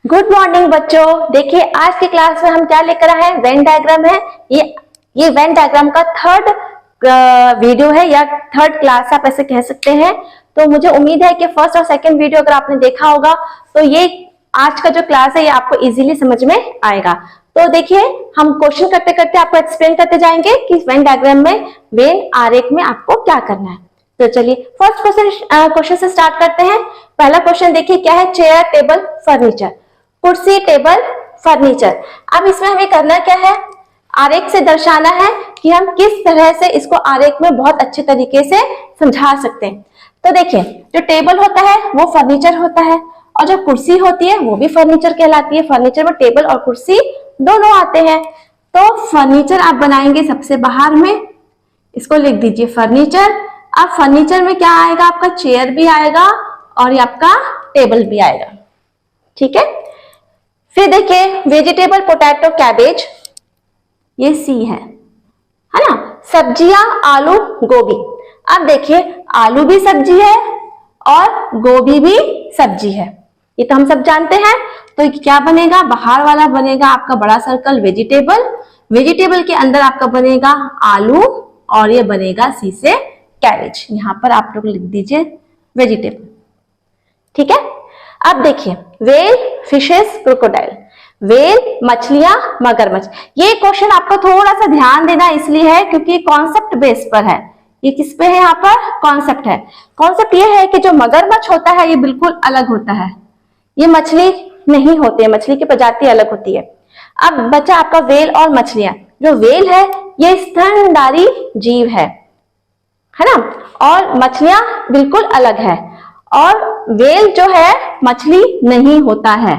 Good morning बच्चों। देखिए आज की क्लास में हम क्या लेकर आए हैं, वेन डायग्राम है। ये वेन डायग्राम का थर्ड वीडियो है या थर्ड क्लास आप ऐसे कह सकते हैं। तो मुझे उम्मीद है कि फर्स्ट और सेकंड वीडियो अगर आपने देखा होगा तो ये आज का जो क्लास है ये आपको इजीली समझ में आएगा। तो देखिए हम क्वेश्चन करते करते आपको एक्सप्लेन करते जाएंगे कि वेन डायग्राम में, वेन आरेख में आपको क्या करना है। तो चलिए फर्स्ट क्वेश्चन से स्टार्ट करते हैं। पहला क्वेश्चन देखिए क्या है, चेयर टेबल फर्नीचर, कुर्सी टेबल फर्नीचर। अब इसमें हमें करना क्या है, आरेख से दर्शाना है कि हम किस तरह से इसको आरेख में बहुत अच्छे तरीके से समझा सकते हैं। तो देखिए जो टेबल होता है वो फर्नीचर होता है और जो कुर्सी होती है वो भी फर्नीचर कहलाती है। फर्नीचर में टेबल और कुर्सी दोनों आते हैं। तो फर्नीचर आप बनाएंगे सबसे बाहर में, इसको लिख दीजिए फर्नीचर। अब फर्नीचर में क्या आएगा, आपका चेयर भी आएगा और ये आपका टेबल भी आएगा, ठीक है। फिर देखिए वेजिटेबल पोटैटो कैबेज, ये सी है ना। सब्जियां आलू गोभी। अब देखिए आलू भी सब्जी है और गोभी भी सब्जी है, ये तो हम सब जानते हैं। तो क्या बनेगा, बाहर वाला बनेगा आपका बड़ा सर्कल वेजिटेबल, वेजिटेबल के अंदर आपका बनेगा आलू और ये बनेगा सी से कैबेज। यहां पर आप लोग लिख दीजिए वेजिटेबल, ठीक है। अब देखिए वेल फिशेस क्रोकोडाइल, वेल मछलियां मगरमच्छ। ये क्वेश्चन आपको थोड़ा सा ध्यान देना इसलिए है क्योंकि कॉन्सेप्ट बेस पर है। ये किस पे है, यहाँ पर कॉन्सेप्ट है। कॉन्सेप्ट ये है कि जो मगरमच्छ होता है ये बिल्कुल अलग होता है, ये मछली नहीं होती है, मछली की प्रजाति अलग होती है। अब बचा आपका वेल और मछलियां। जो वेल है ये स्तनधारी जीव है ना, और मछलियां बिल्कुल अलग है। और वेल जो है मछली नहीं होता है,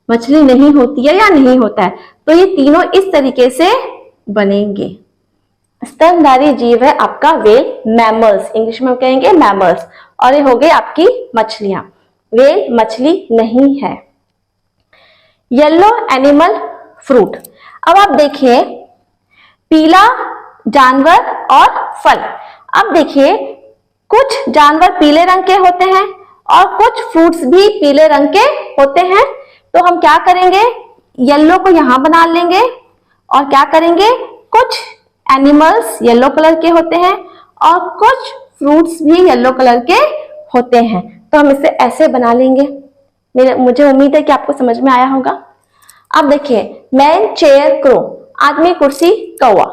मछली नहीं होती है या नहीं होता है। तो ये तीनों इस तरीके से बनेंगे। स्तनधारी जीव है आपका वेल, मैमल्स इंग्लिश में कहेंगे मैमल्स, और ये हो गई आपकी मछलियां। वेल मछली नहीं है। Yellow animal fruit. अब आप देखिए पीला जानवर और फल। अब देखिए कुछ जानवर पीले रंग के होते हैं और कुछ फ्रूट्स भी पीले रंग के होते हैं। तो हम क्या करेंगे, येलो को यहां बना लेंगे और क्या करेंगे, कुछ एनिमल्स येलो कलर के होते हैं और कुछ फ्रूट्स भी येलो कलर के होते हैं। तो हम इसे ऐसे बना लेंगे। मुझे उम्मीद है कि आपको समझ में आया होगा। अब देखिए मैन चेयर क्रो, आदमी कुर्सी कौवा।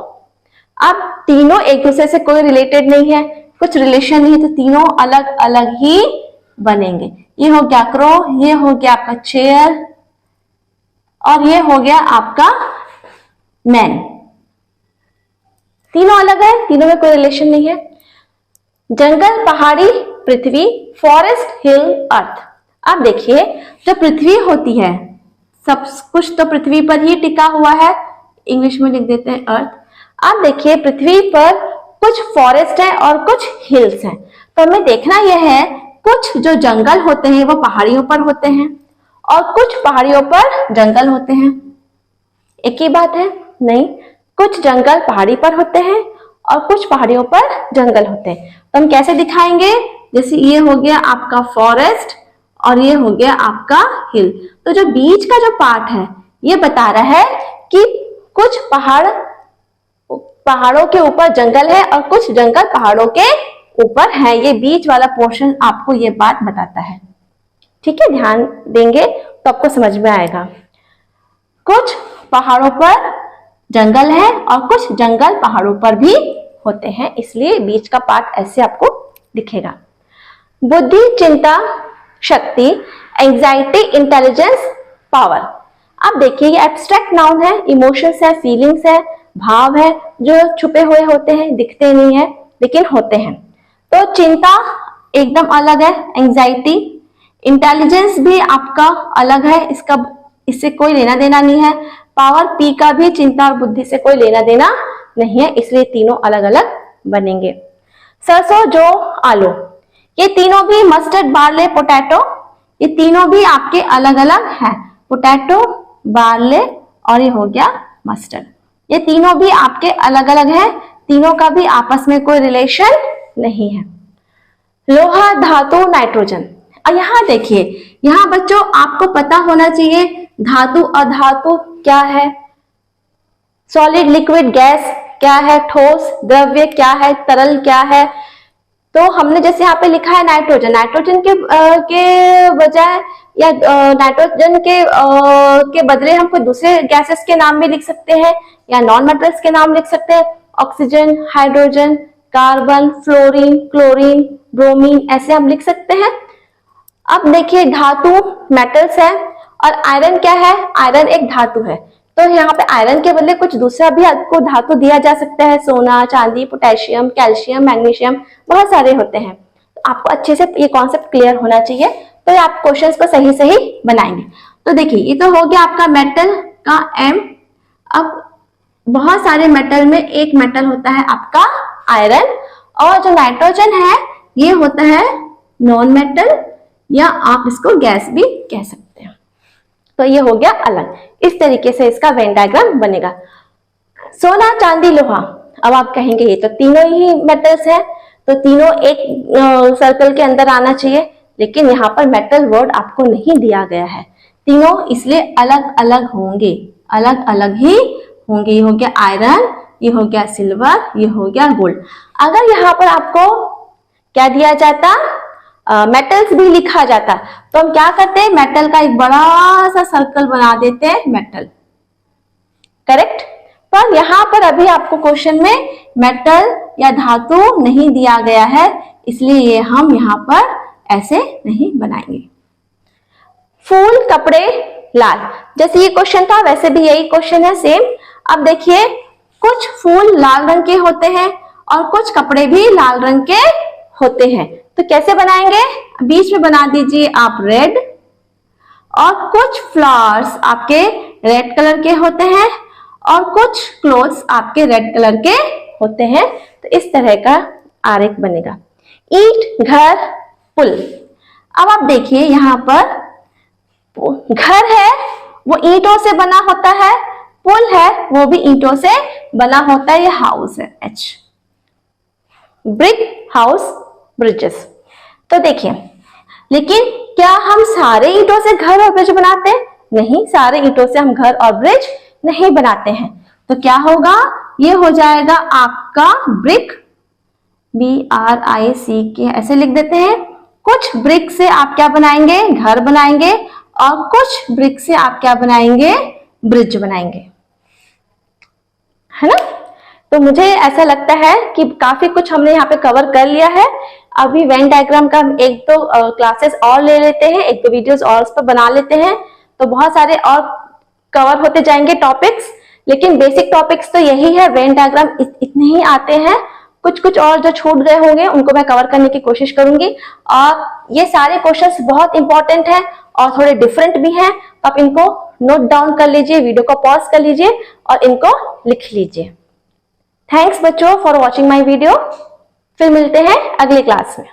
अब तीनों एक दूसरे से कोई रिलेटेड नहीं है, कुछ रिलेशन नहीं है, तो तीनों अलग अलग ही बनेंगे। ये हो गया क्रो, ये हो गया आपका चेयर और ये हो गया आपका मैन। तीनों अलग है, तीनों में कोई रिलेशन नहीं है। जंगल पहाड़ी पृथ्वी, फॉरेस्ट हिल अर्थ। अब देखिए जो पृथ्वी होती है सब कुछ तो पृथ्वी पर ही टिका हुआ है, इंग्लिश में लिख देते हैं अर्थ। अब देखिए पृथ्वी पर कुछ फॉरेस्ट है और कुछ हिल्स हैं। तो हमें देखना यह है कुछ जो जंगल होते हैं वो पहाड़ियों पर होते हैं और कुछ पहाड़ियों पर जंगल होते हैं। एक ही बात है? नहीं, कुछ जंगल पहाड़ी पर होते हैं और कुछ पहाड़ियों पर जंगल होते हैं। तो हम कैसे दिखाएंगे, जैसे ये हो गया आपका फॉरेस्ट और ये हो गया आपका हिल। तो जो बीच का जो पार्ट है ये बता रहा है कि कुछ पहाड़ों के ऊपर जंगल है और कुछ जंगल पहाड़ों के ऊपर है। ये बीच वाला पोर्शन आपको ये बात बताता है, ठीक है। ध्यान देंगे तो आपको समझ में आएगा। कुछ पहाड़ों पर जंगल है और कुछ जंगल पहाड़ों पर भी होते हैं, इसलिए बीच का पार्ट ऐसे आपको दिखेगा। बुद्धि, चिंता, शक्ति, एंजाइटी, इंटेलिजेंस, पावर। अब देखिए ये एब्स्ट्रैक्ट नाउन है, इमोशंस है, फीलिंग्स है, भाव है जो छुपे हुए होते हैं, दिखते नहीं है लेकिन होते हैं। तो चिंता एकदम अलग है, एंजाइटी, इंटेलिजेंस भी आपका अलग है, इससे कोई लेना देना नहीं है। पावर पी का भी चिंता और बुद्धि से कोई लेना देना नहीं है, इसलिए तीनों अलग अलग बनेंगे। सरसों, जौ, आलू, ये तीनों भी मस्टर्ड, बार्ले, पोटैटो, ये तीनों भी आपके अलग अलग हैं। पोटैटो, बार्ले और ये हो गया मस्टर्ड, ये तीनों भी आपके अलग अलग हैं, तीनों का भी आपस में कोई रिलेशन नहीं है। लोहा, धातु, नाइट्रोजन। और यहाँ देखिए यहाँ बच्चों आपको पता होना चाहिए धातु अधातु क्या है, सॉलिड लिक्विड गैस क्या है, ठोस द्रव्य क्या है, तरल क्या है। तो हमने जैसे यहाँ पे लिखा है नाइट्रोजन, नाइट्रोजन के बजाय या नाइट्रोजन के बदले हम कोई दूसरे गैसेस के नाम भी लिख सकते हैं या नॉन मेटल्स के नाम लिख सकते हैं, oxygen, hydrogen, carbon, fluorine, chlorine, bromine, ऐसे हम लिख सकते हैं। अब देखिए धातु मेटल्स है और आयरन क्या है, आयरन एक धातु है, तो यहाँ पे आयरन के बदले कुछ दूसरा भी आपको धातु दिया जा सकता है, सोना, चांदी, पोटेशियम, कैल्शियम, मैग्नीशियम, बहुत सारे होते हैं। तो आपको अच्छे से ये कॉन्सेप्ट क्लियर होना चाहिए, तो आप क्वेश्चंस को सही सही बनाएंगे। तो देखिए ये तो हो गया आपका मेटल का M। अब बहुत सारे मेटल में एक मेटल होता है आपका आयरन, और जो नाइट्रोजन है ये होता है नॉन मेटल, या आप इसको गैस भी कह सकते हैं। तो ये हो गया अलग, इस तरीके से इसका वेन डायग्राम बनेगा। सोना, चांदी, लोहा, अब आप कहेंगे ये तो तीनों ही मेटल्स हैं, तो तीनों एक सर्कल के अंदर आना चाहिए, लेकिन यहाँ पर मेटल वर्ड आपको नहीं दिया गया है, तीनों इसलिए अलग अलग होंगे, अलग अलग ही होंगे। ये हो गया आयरन, ये हो गया सिल्वर, ये हो गया गोल्ड। अगर यहाँ पर आपको क्या दिया जाता, मेटल्स भी लिखा जाता, तो हम क्या करते हैं, मेटल का एक बड़ा सा सर्कल बना देते हैं, मेटल, करेक्ट। पर यहाँ पर अभी आपको क्वेश्चन में मेटल या धातु नहीं दिया गया है, इसलिए ये हम यहाँ पर ऐसे नहीं बनाएंगे। फूल, कपड़े, लाल, जैसे ये क्वेश्चन था वैसे भी यही क्वेश्चन है सेम। अब देखिए कुछ फूल लाल रंग के होते हैं और कुछ कपड़े भी लाल रंग के होते हैं, तो कैसे बनाएंगे, बीच में बना दीजिए आप रेड, और कुछ फ्लावर्स आपके रेड कलर के होते हैं और कुछ क्लोथ्स आपके रेड कलर के होते हैं, तो इस तरह का आरेख बनेगा। ईंट, घर, पुल। अब आप देखिए यहाँ पर घर है वो ईंटों से बना होता है, पुल है वो भी ईंटों से बना होता है, ये हाउस है H, ब्रिक हाउस, ब्रिजेस। तो देखिए, लेकिन क्या हम सारे ईंटों से घर और ब्रिज बनाते हैं, नहीं, सारे ईंटों से हम घर और ब्रिज नहीं बनाते हैं। तो क्या होगा, ये हो जाएगा आपका ब्रिक, BRICK ऐसे लिख देते हैं। कुछ ब्रिक से आप क्या बनाएंगे, घर बनाएंगे, और कुछ ब्रिक से आप क्या बनाएंगे, ब्रिज बनाएंगे, है ना। तो मुझे ऐसा लगता है कि काफी कुछ हमने यहाँ पे कवर कर लिया है। अभी वेन डायग्राम का हम एक दो क्लासेस और ले लेते हैं, एक दो वीडियोस और उस पर बना लेते हैं, तो बहुत सारे और कवर होते जाएंगे टॉपिक्स, लेकिन बेसिक टॉपिक्स तो यही है, वेन डायग्राम इतने ही आते हैं। कुछ कुछ और जो छूट गए होंगे उनको मैं कवर करने की कोशिश करूंगी, और ये सारे क्वेश्चंस बहुत इंपॉर्टेंट हैं और थोड़े डिफरेंट भी हैं, तो आप इनको नोट डाउन कर लीजिए, वीडियो को पॉज कर लीजिए और इनको लिख लीजिए। थैंक्स बच्चों फॉर वॉचिंग माई वीडियो। फिर मिलते हैं अगले क्लास में।